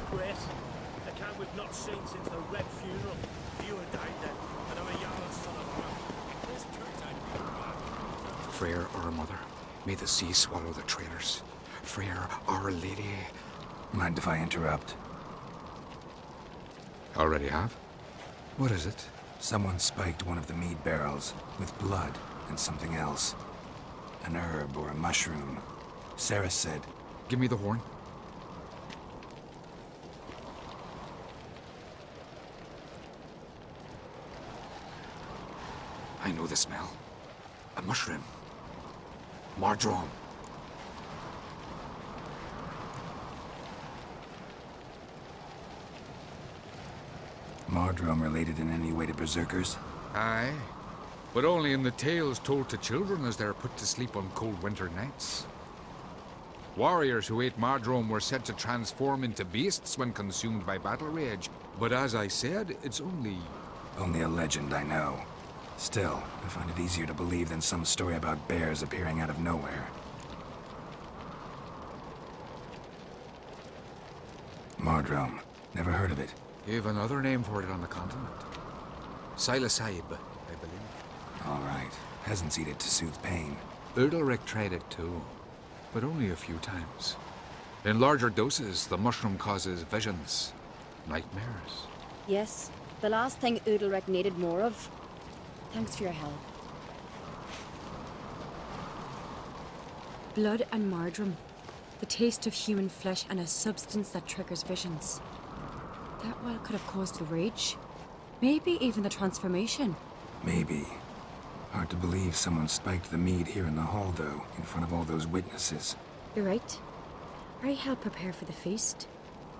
great. The kind we've not seen since the Red funeral. You were died then, and I'm a Jarl's son of man. This church ain't bad. Freyr, our mother, may the sea swallow the traitors. Freyr, our lady. Mind if I interrupt? Already have? What is it? Someone spiked one of the mead barrels with blood and something else. An herb or a mushroom. Sarah said... Give me the horn. I know the smell. A mushroom. Mardrome. Mardrome related in any way to Berserkers? Aye. But only in the tales told to children as they're put to sleep on cold winter nights. Warriors who ate Mardrome were said to transform into beasts when consumed by battle rage. But as I said, it's only... Only a legend, I know. Still, I find it easier to believe than some story about bears appearing out of nowhere. Mardrome. Never heard of it. You've another name for it on the continent. Psilocybe, I believe. All right. Peasants eat it to soothe pain. Udalric tried it too, but only a few times. In larger doses, the mushroom causes visions, nightmares. Yes, the last thing Udalric needed more of. Thanks for your help. Blood and Mardrome. The taste of human flesh and a substance that triggers visions. That well could have caused the rage. Maybe even the transformation. Maybe. Hard to believe someone spiked the mead here in the hall, though, in front of all those witnesses. You're right. I helped prepare for the feast.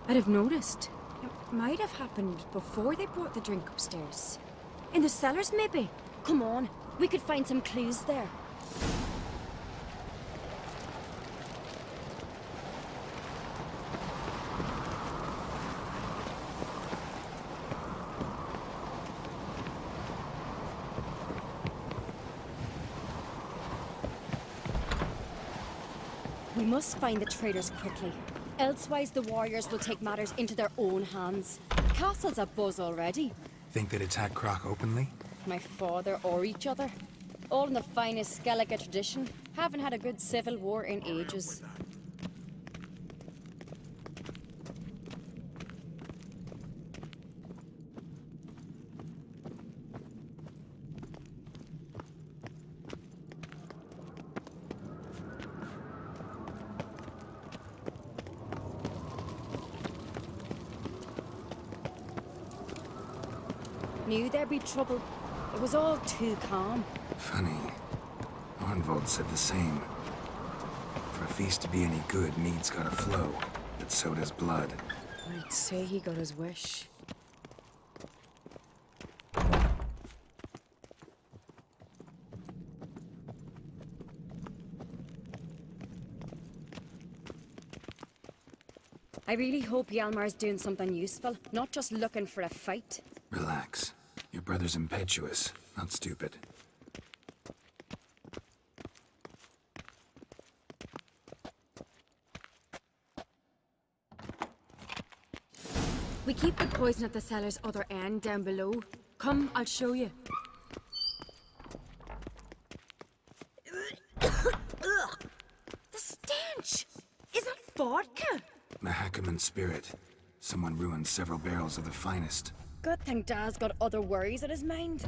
I'd have noticed. It might have happened before they brought the drink upstairs. In the cellars, maybe? Come on, we could find some clues there. We must find the traitors quickly. Elsewise, the warriors will take matters into their own hands. Castle's abuzz already. Think they'd attack Croc openly? My father or each other. All in the finest Skellige tradition. Haven't had a good civil war in ages. Knew there'd be trouble. It was all too calm. Funny. Arnvold said the same. For a feast to be any good, mead's gotta flow. But so does blood. I'd say he got his wish. I really hope Hjalmar's doing something useful, not just looking for a fight. Relax. Your brother's impetuous, not stupid. We keep the poison at the cellar's other end, down below. Come, I'll show you. The stench! Is that vodka? Mahakaman spirit. Someone ruined several barrels of the finest. Good thing Dad's got other worries on his mind.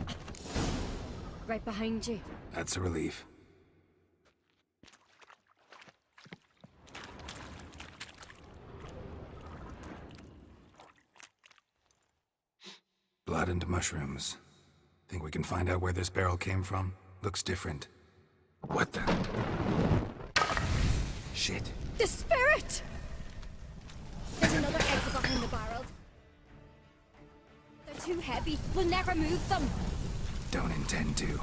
Right behind you. That's a relief. Blood and mushrooms. Think we can find out where this barrel came from? Looks different. What the? Shit. The spirit! There's another exit behind the barrels. They're too heavy. We'll never move them. Don't intend to.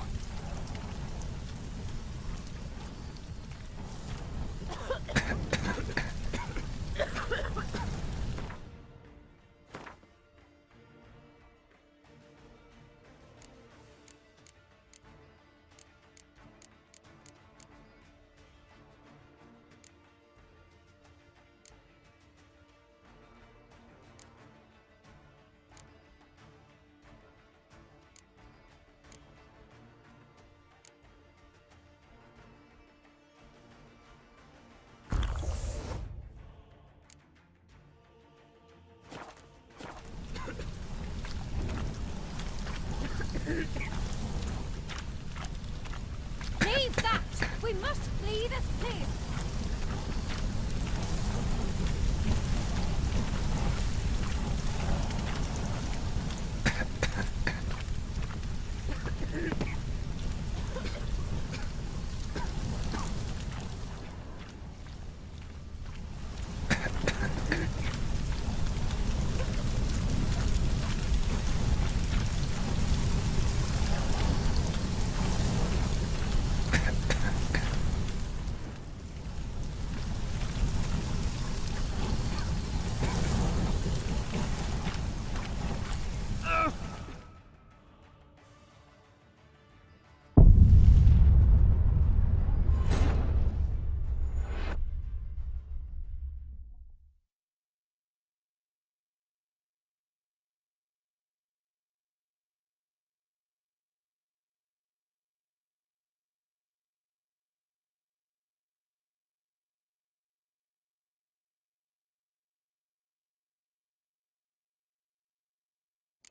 Leave that! We must flee this place!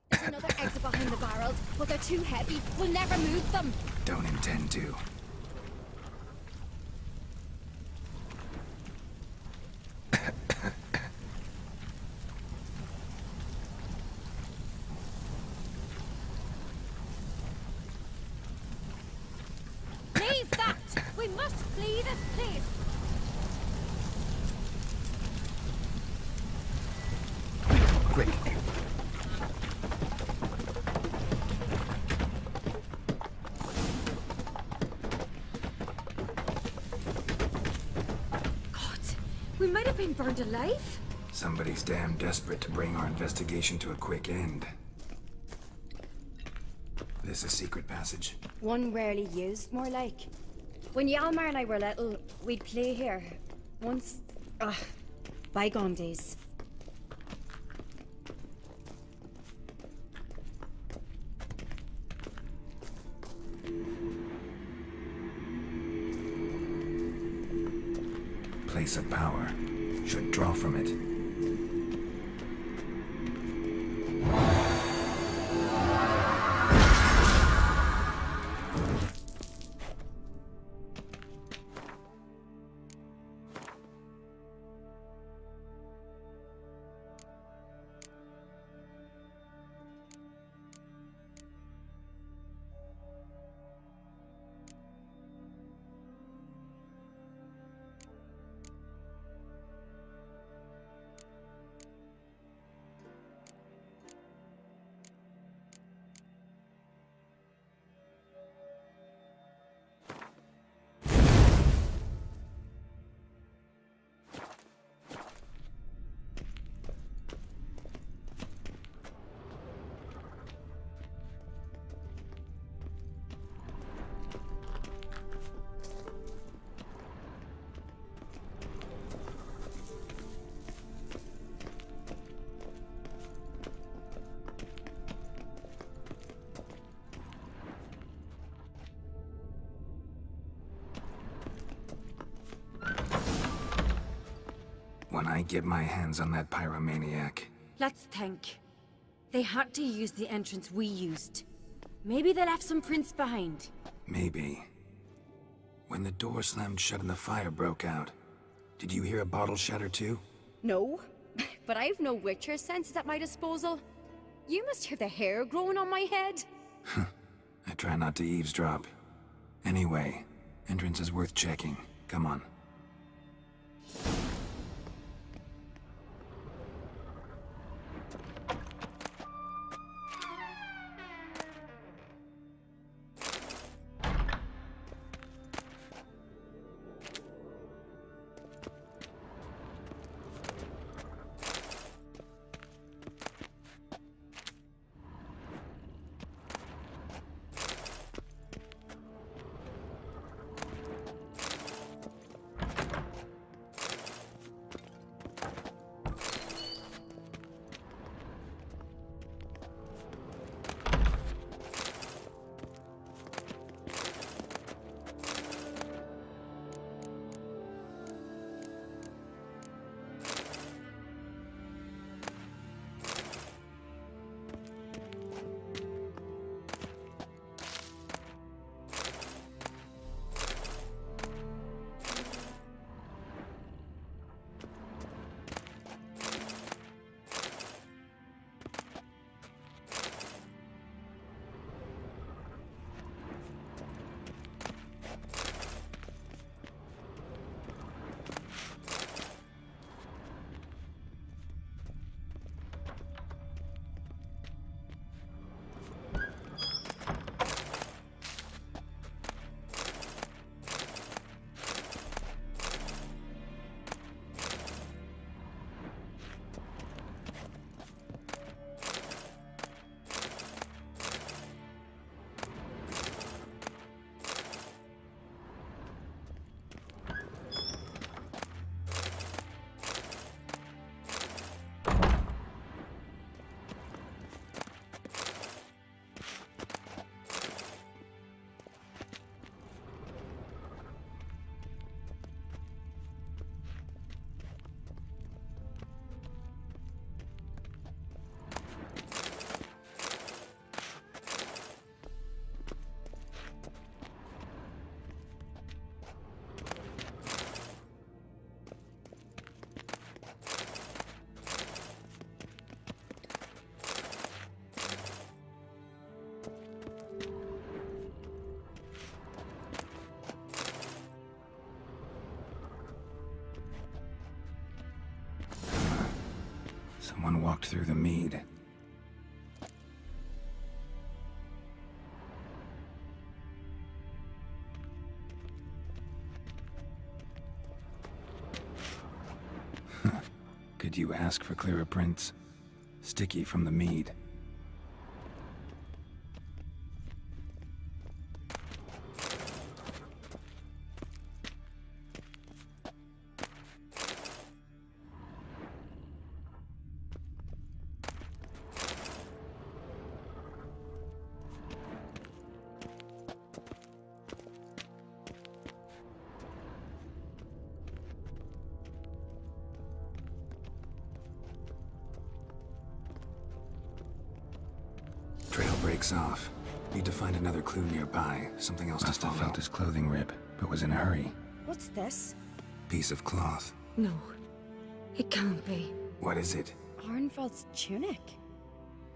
There's another exit behind the barrels, but they're too heavy. We'll never move them. Don't intend to. Leave that! We must flee this place! Quick. God, we might have been burned alive. Somebody's damn desperate to bring our investigation to a quick end. This a secret passage? One rarely used, more like. When Yalmar and I were little, we'd play here. Once... bygone days. Place of power. Should draw from it. When I get my hands on that pyromaniac. Let's think. They had to use the entrance we used. Maybe they left some prints behind. Maybe. When the door slammed shut and the fire broke out, did you hear a bottle shatter too? No, but I've no Witcher senses at my disposal. You must hear the hair growing on my head. I try not to eavesdrop. Anyway, entrance is worth checking. Come on. Someone walked through the mead. Could you ask for clearer prints? Sticky from the mead. Trail breaks off. Need to find another clue nearby. Something else to follow. Must have felt his clothing rip, but was in a hurry. What's this? Piece of cloth. No, it can't be. What is it? Arnvald's tunic.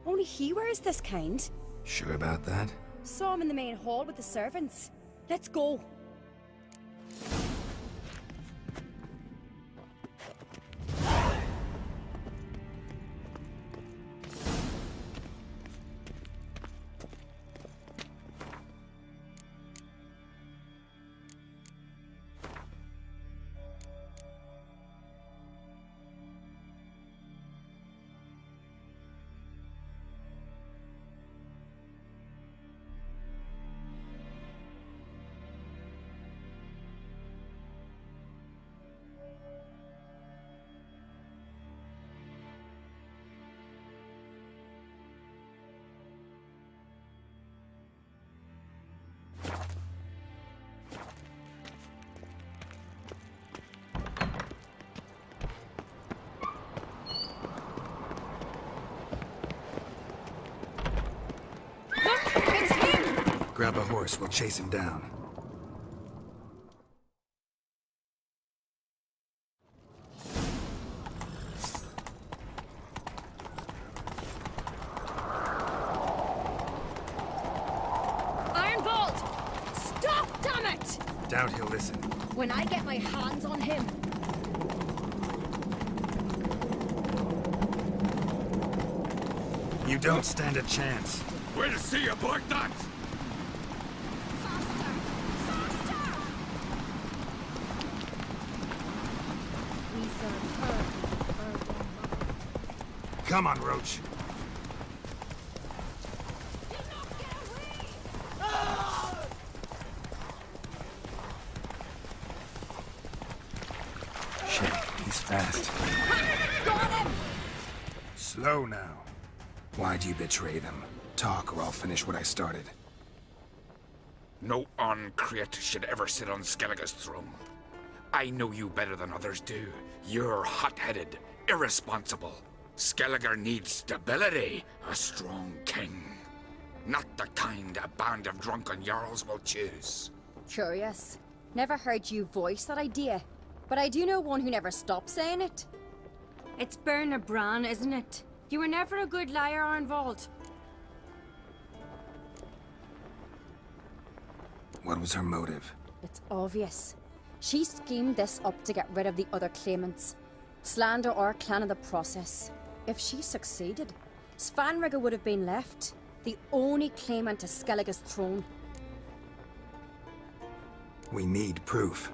Only he wears this kind. Sure about that? Saw him in the main hall with the servants. Let's go. Grab a horse, we'll chase him down. Arnvald! Stop, damn it! Doubt he'll listen. When I get my hands on him. You don't stand a chance. We'll see about that! Faster! Faster! We serve her. Come on, Roach. Shit, he's fast. Got him! Slow now. Why'd you betray them? Talk, or I'll finish what I started. No uncreate should ever sit on Skellige's throne. I know you better than others do. You're hot-headed, irresponsible. Skellige needs stability, a strong king. Not the kind a band of drunken jarls will choose. Curious. Never heard you voice that idea. But I do know one who never stops saying it. It's Bernard Bran, isn't it? You were never a good liar, Arnvald. What was her motive? It's obvious. She schemed this up to get rid of the other claimants. Slander our clan in the process. If she succeeded, Svanrige would have been left, the only claimant to Skellige's throne. We need proof.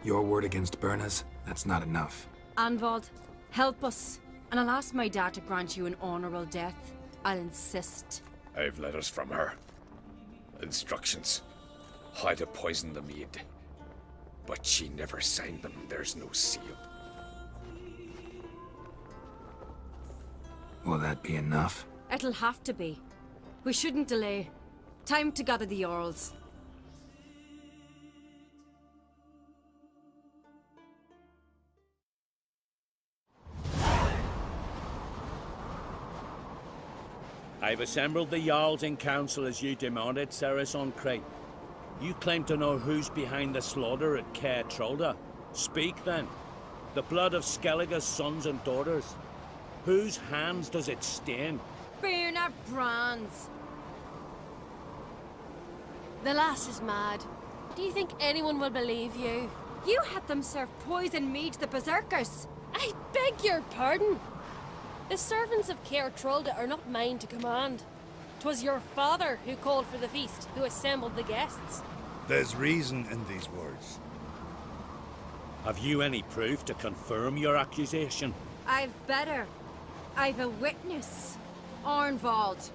Your word against Berna's, that's not enough. Arnvald, help us. And I'll ask my dad to grant you an honorable death. I'll insist. I've letters from her. Instructions. How to poison the mead. But she never signed them. There's no seal. Will that be enough? It'll have to be. We shouldn't delay. Time to gather the Jarls. I've assembled the Jarls in council as you demanded, Ceres on Crate. You claim to know who's behind the slaughter at Caer Trolda. Speak then. The blood of Skellige's sons and daughters. Whose hands does it stain? Bernard Bran's. The lass is mad. Do you think anyone will believe you? You had them serve poison mead to the Berserkers. I beg your pardon. The servants of Caer Trolda are not mine to command. 'Twas your father who called for the feast, who assembled the guests. There's reason in these words. Have you any proof to confirm your accusation? I've better. I've a witness. Arnvald.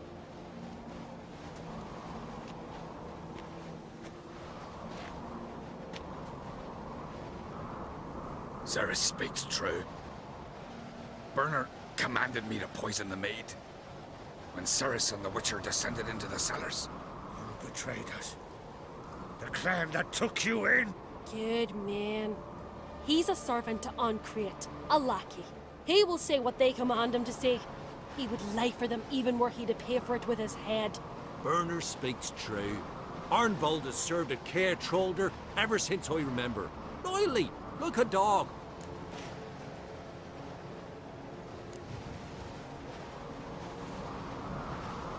Ceres speaks true. Burner commanded me to poison the maid. When Ceres and the Witcher descended into the cellars. You betrayed us. The clan that took you in. Good man. He's a servant to Ancrate, a lackey. He will say what they command him to say. He would lie for them even were he to pay for it with his head. Burner speaks true. Arnvald has served at Caer Trolder ever since I remember. Loyally, like a dog.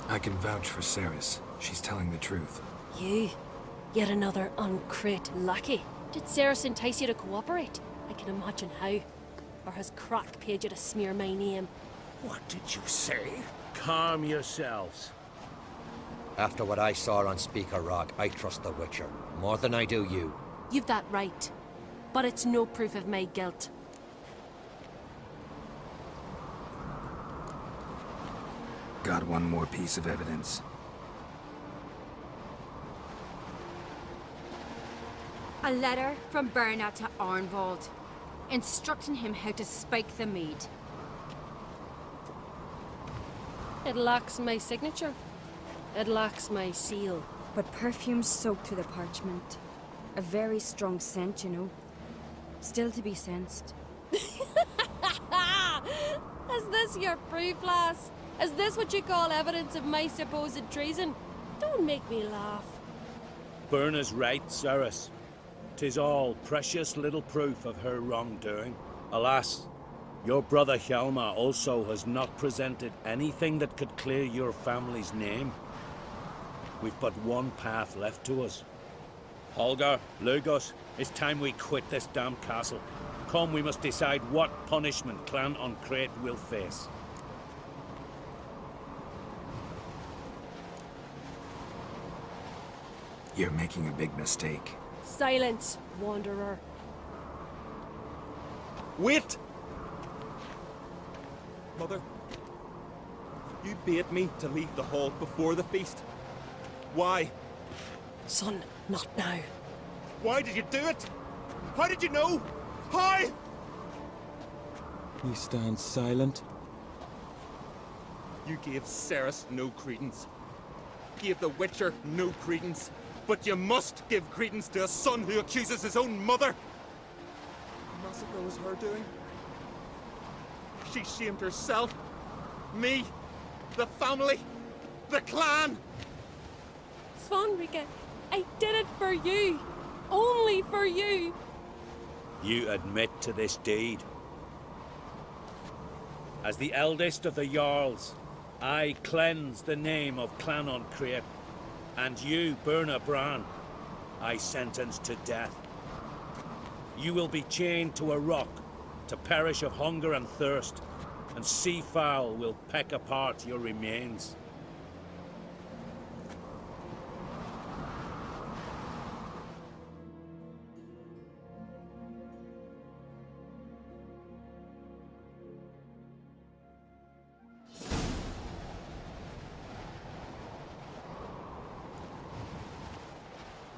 I can vouch for Ceres. She's telling the truth. You? Yet another Ancrate lackey? Did Ceres entice you to cooperate? I can imagine how. Or has Crack paid you to smear my name? What did you say? Calm yourselves. After what I saw on Speaker Rock, I trust the Witcher more than I do you. You've that right. But it's no proof of my guilt. Got one more piece of evidence. A letter from Berna to Arnvald, instructing him how to spike the mead. It lacks my signature. It lacks my seal. But perfume soaked through the parchment. A very strong scent, you know. Still to be sensed. Is this your proof, lass? Is this what you call evidence of my supposed treason? Don't make me laugh. Burner's right, Ceres. 'Tis all precious little proof of her wrongdoing. Alas, your brother Hjalmar also has not presented anything that could clear your family's name. We've but one path left to us. Holger, Lugos, it's time we quit this damn castle. Come, we must decide what punishment Clan Ancrate will face. You're making a big mistake. Silence, wanderer. Wait! Mother, you bade me to leave the hall before the feast. Why? Son, not now. Why did you do it? How did you know? How? You stand silent. You gave Ceres no credence. Gave the Witcher no credence. But you must give credence to a son who accuses his own mother. The massacre was her doing. She shamed herself, me, the family, the clan. Svanrika, I did it for you. Only for you. You admit to this deed. As the eldest of the Jarls, I cleanse the name of Clan Ancrate, and you, Berna Bran, I sentence to death. You will be chained to a rock, to perish of hunger and thirst, and seafowl will peck apart your remains.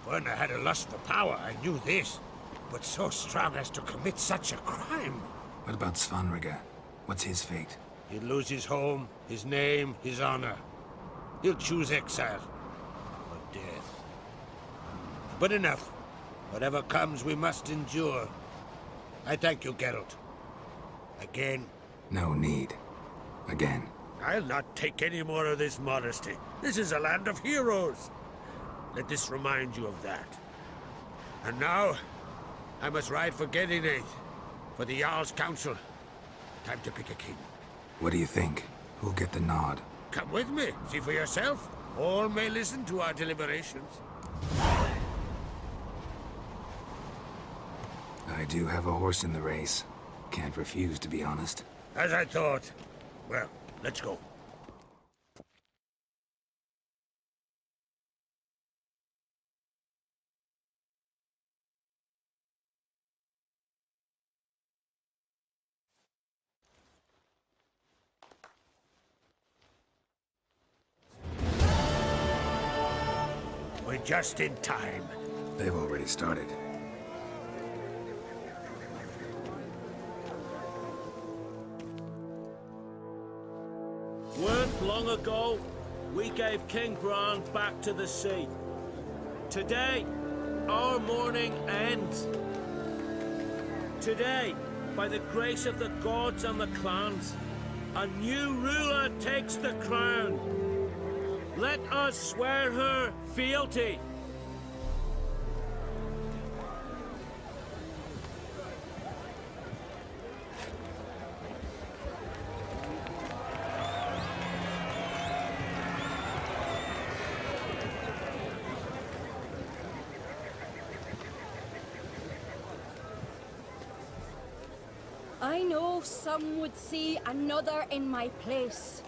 Werner had a lust for power, I knew this. But so strong as to commit such a crime. What about Svanrika? What's his fate? He'll lose his home, his name, his honor. He'll choose exile. Or death. But enough. Whatever comes, we must endure. I thank you, Geralt. Again. No need. Again. I'll not take any more of this modesty. This is a land of heroes. Let this remind you of that. And now, I must ride for Gedinath, for the Jarl's Council. Time to pick a king. What do you think? Who'll get the nod? Come with me, see for yourself. All may listen to our deliberations. I do have a horse in the race. Can't refuse, to be honest. As I thought. Well, let's go. We're just in time. They've already started. Weren't long ago, we gave King Bran back to the sea. Today, our mourning ends. Today, by the grace of the gods and the clans, a new ruler takes the crown. Let us swear her fealty. I know some would see another in my place.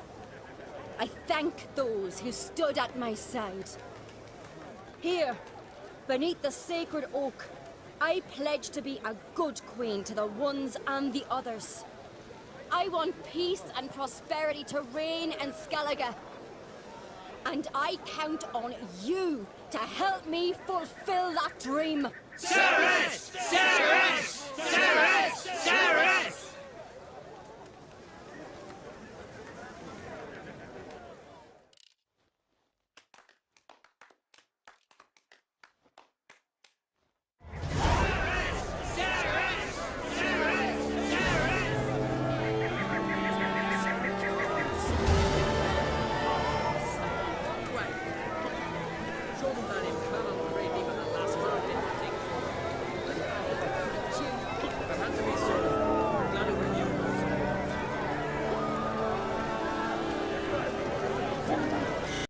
I thank those who stood at my side. Here, beneath the sacred oak, I pledge to be a good queen to the ones and the others. I want peace and prosperity to reign in Skellige. And I count on you to help me fulfill that dream. Ceres! Ceres! Ceres! Ceres!